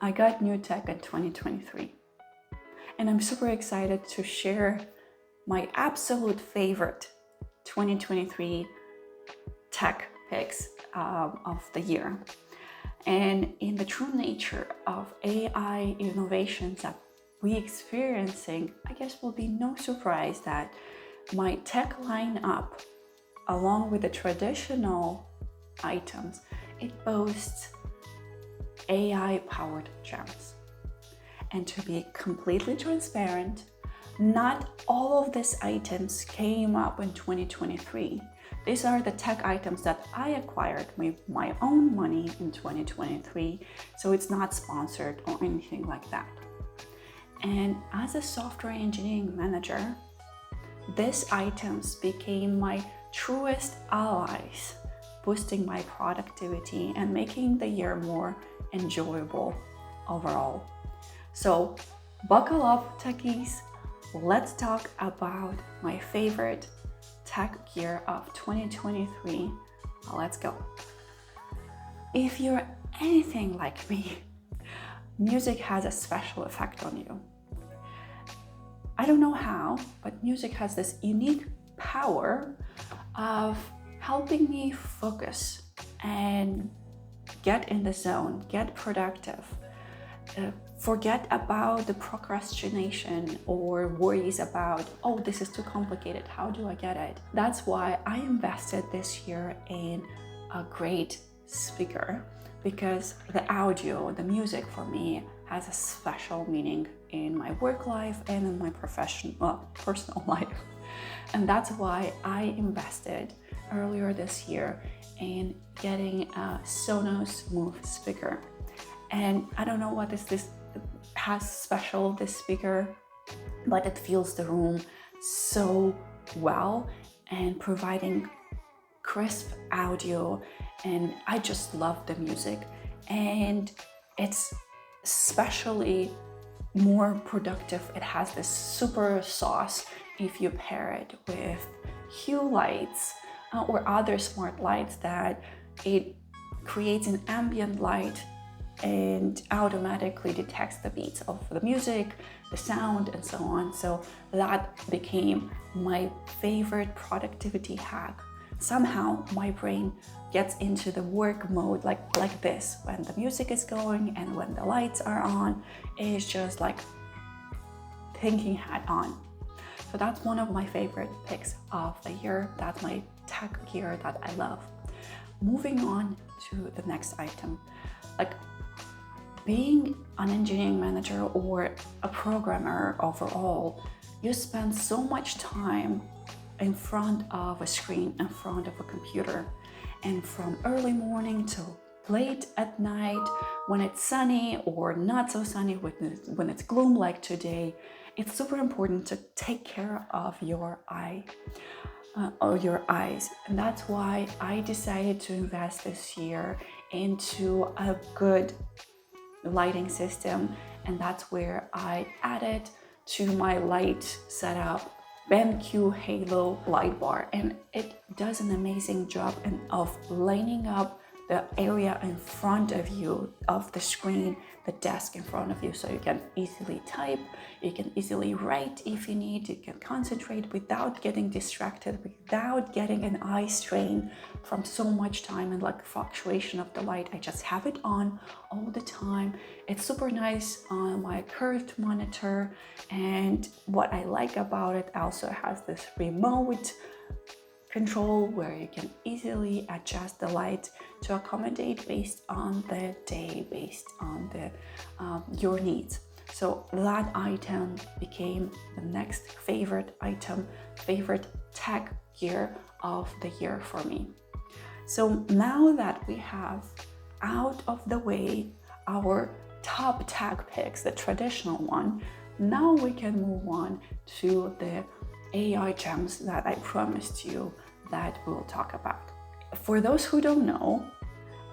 I got new tech in 2023, and I'm super excited to share my absolute favorite 2023 tech picks of the year. And in the true nature of AI innovations that we're experiencing, I guess will be no surprise that my tech lineup, along with the traditional items, it boasts AI-powered gems. And to be completely transparent, not all of these items came up in 2023. These are the tech items that I acquired with my own money in 2023, so it's not sponsored or anything like that. And as a software engineering manager, these items became my truest allies, boosting my productivity and making the year more enjoyable overall. So buckle up, techies. Let's talk about my favorite tech gear of 2023. Let's go. If you're anything like me, music has a special effect on you. I don't know how, but music has this unique power of helping me focus and get in the zone, get productive, forget about the procrastination or worries about, oh, this is too complicated, how do I get it? That's why I invested this year in a great speaker, because the audio, the music for me has a special meaning in my work life and in my personal life. And that's why I invested earlier this year in getting a Sonos Move speaker. And I don't know what this has special, this speaker, but it fills the room so well and providing crisp audio, and I just love the music. And it's especially more productive. It has this super sauce if you pair it with hue lights or other smart lights that it creates an ambient light and automatically detects the beats of the music, the sound, and so on. So that became my favorite productivity hack. Somehow my brain gets into the work mode like this. When the music is going and when the lights are on, it's just like thinking hat on. So that's one of my favorite picks of the year. That's my tech gear that I love. Moving on to the next item. Like, being an engineering manager or a programmer overall, you spend so much time in front of a screen, in front of a computer, and from early morning till late at night, when it's sunny or not so sunny, when it's gloom like today, it's super important to take care of your eyes. And that's why I decided to invest this year into a good lighting system, and that's where I added to my light setup Benq Halo light bar, and it does an amazing job of lining up the area in front of you, of the screen, the desk in front of you, so you can easily type, you can easily write if you need, you can concentrate without getting distracted, without getting an eye strain from so much time and like fluctuation of the light. I just have it on all the time. It's super nice on my curved monitor, and what I like about it also has this remote control where you can easily adjust the light to accommodate based on the day, based on the your needs. So that item became the next favorite item, favorite tech gear of the year for me. So now that we have out of the way our top tech picks, the traditional one, now we can move on to the AI gems that I promised you that we'll talk about. For those who don't know,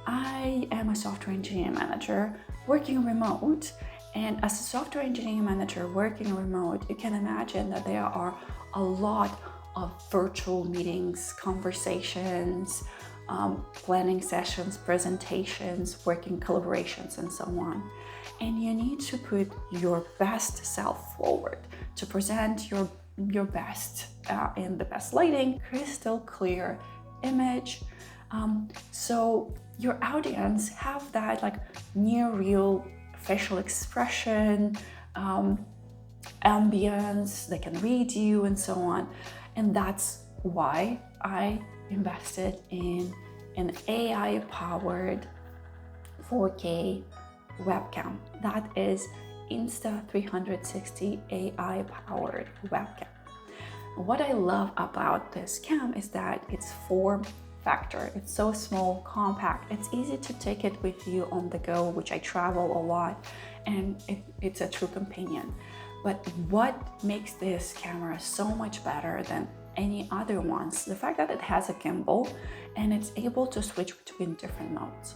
I am a software engineering manager working remote, and as a software engineering manager working remote, you can imagine that there are a lot of virtual meetings, conversations, planning sessions, presentations, working collaborations, and so on. And you need to put your best self forward to present your best in the best lighting, crystal clear image. So your audience have that like near real facial expression, ambience, they can read you and so on. And that's why I invested in an AI powered 4K webcam. That is Insta360 AI powered webcam. What I love about this cam is that it's form factor. It's so small, compact. It's easy to take it with you on the go, which I travel a lot, and it's a true companion. But what makes this camera so much better than any other ones, the fact that it has a gimbal and it's able to switch between different modes.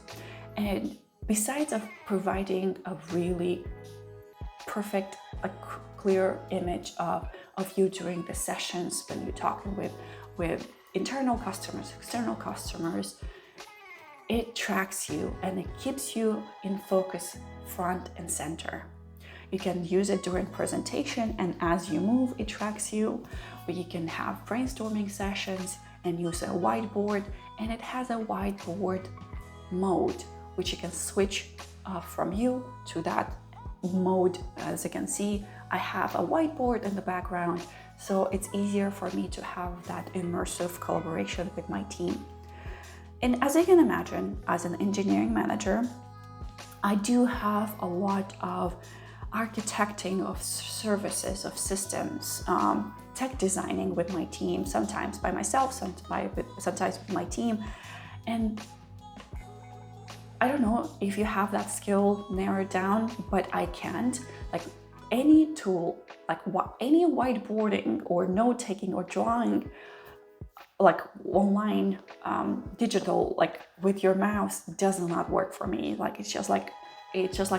And besides of providing a really perfect, clear image of you during the sessions when you're talking with internal customers, external customers, it tracks you and it keeps you in focus front and center. You can use it during presentation, and as you move, it tracks you. But you can have brainstorming sessions and use a whiteboard, and it has a whiteboard mode, which you can switch from you to that mode. As you can see, I have a whiteboard in the background, so it's easier for me to have that immersive collaboration with my team. And as you can imagine, as an engineering manager, I do have a lot of architecting of services, of systems, tech designing with my team, sometimes by myself, sometimes with my team. And I don't know if you have that skill narrowed down, but I can't. Like any tool, like any whiteboarding or note-taking or drawing, like online, digital, like with your mouse, does not work for me. Like it's just like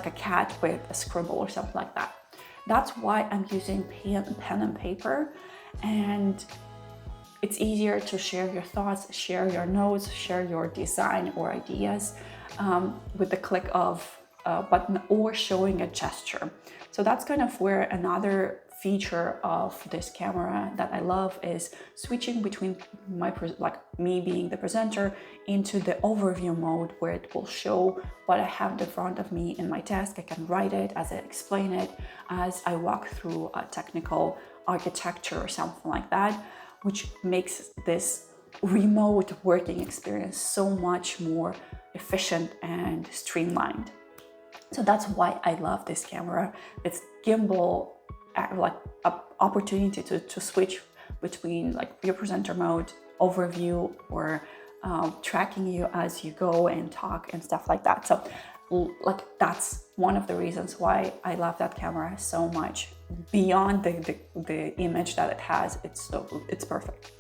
a cat with a scribble or something like that. That's why I'm using pen and paper, and it's easier to share your thoughts, share your notes, share your design or ideas with the click of a button or showing a gesture. So that's kind of where another feature of this camera that I love is switching between me being the presenter into the overview mode, where it will show what I have in front of me in my desk. I can write it as I explain it, as I walk through a technical architecture or something like that, which makes this remote working experience so much more efficient and streamlined. So that's why I love this camera. It's gimbal, like an opportunity to switch between like your presenter mode, overview, or tracking you as you go and talk and stuff like that. So like that's one of the reasons why I love that camera so much. Beyond the image that it has, it's perfect.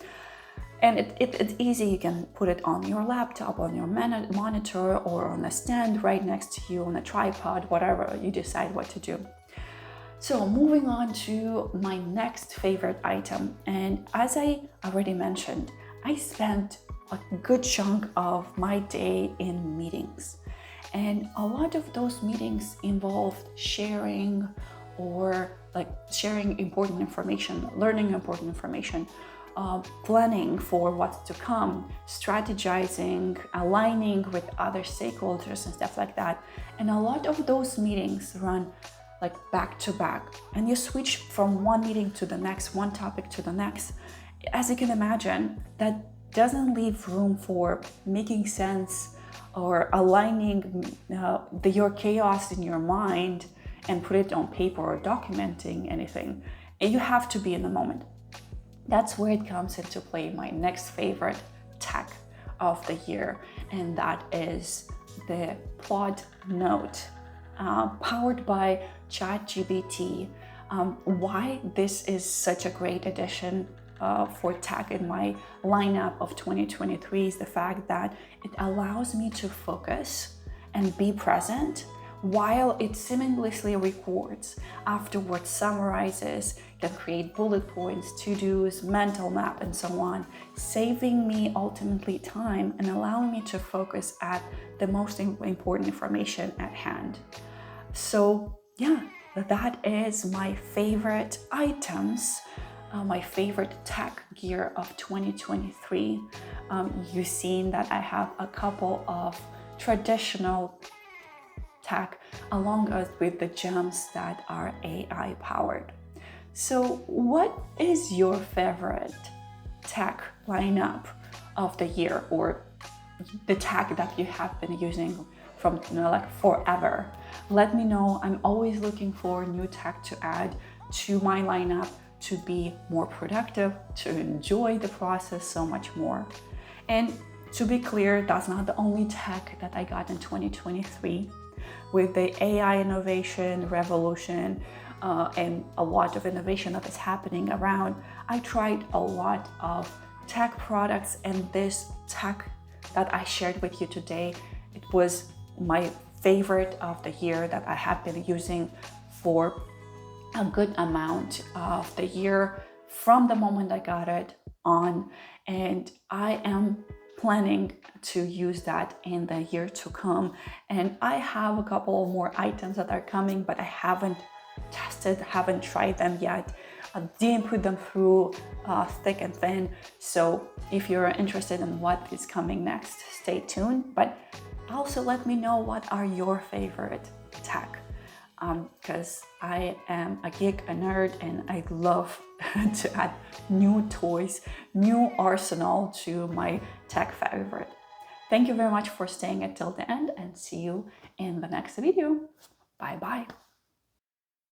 And it's easy. You can put it on your laptop, on your monitor, or on a stand right next to you, on a tripod, whatever you decide what to do. So moving on to my next favorite item. And as I already mentioned, I spent a good chunk of my day in meetings. And a lot of those meetings involved sharing important information, learning important information, planning for what's to come, strategizing, aligning with other stakeholders and stuff like that. And a lot of those meetings run like back to back, and you switch from one meeting to the next, one topic to the next. As you can imagine, that doesn't leave room for making sense or aligning your chaos in your mind and put it on paper or documenting anything. And you have to be in the moment. That's where it comes into play, my next favorite tech of the year, and that is the Plaud Note, powered by ChatGPT. Why this is such a great addition for tech in my lineup of 2023 is the fact that it allows me to focus and be present while it seamlessly records, afterwards summarizes, can create bullet points, to-dos, mental map, and so on, saving me ultimately time and allowing me to focus at the most important information at hand. So yeah, that is my favorite items, my favorite tech gear of 2023. You've seen that I have a couple of traditional tech along with the gems that are AI powered. So what is your favorite tech lineup of the year, or the tech that you have been using from like forever? Let me know. I'm always looking for new tech to add to my lineup to be more productive, to enjoy the process so much more. And to be clear, that's not the only tech that I got in 2023. With the AI innovation revolution and a lot of innovation that is happening around, I tried a lot of tech products, and this tech that I shared with you today, it was my favorite of the year that I have been using for a good amount of the year from the moment I got it on, and I am planning to use that in the year to come. And I have a couple more items that are coming, but I haven't tested, haven't tried them yet. I didn't put them through thick and thin. So if you're interested in what is coming next, stay tuned. But also let me know what are your favorite tech, because I am a geek, a nerd, and I love to add new toys, new arsenal to my tech favorite. Thank you very much for staying until the end, and see you in the next video. Bye bye.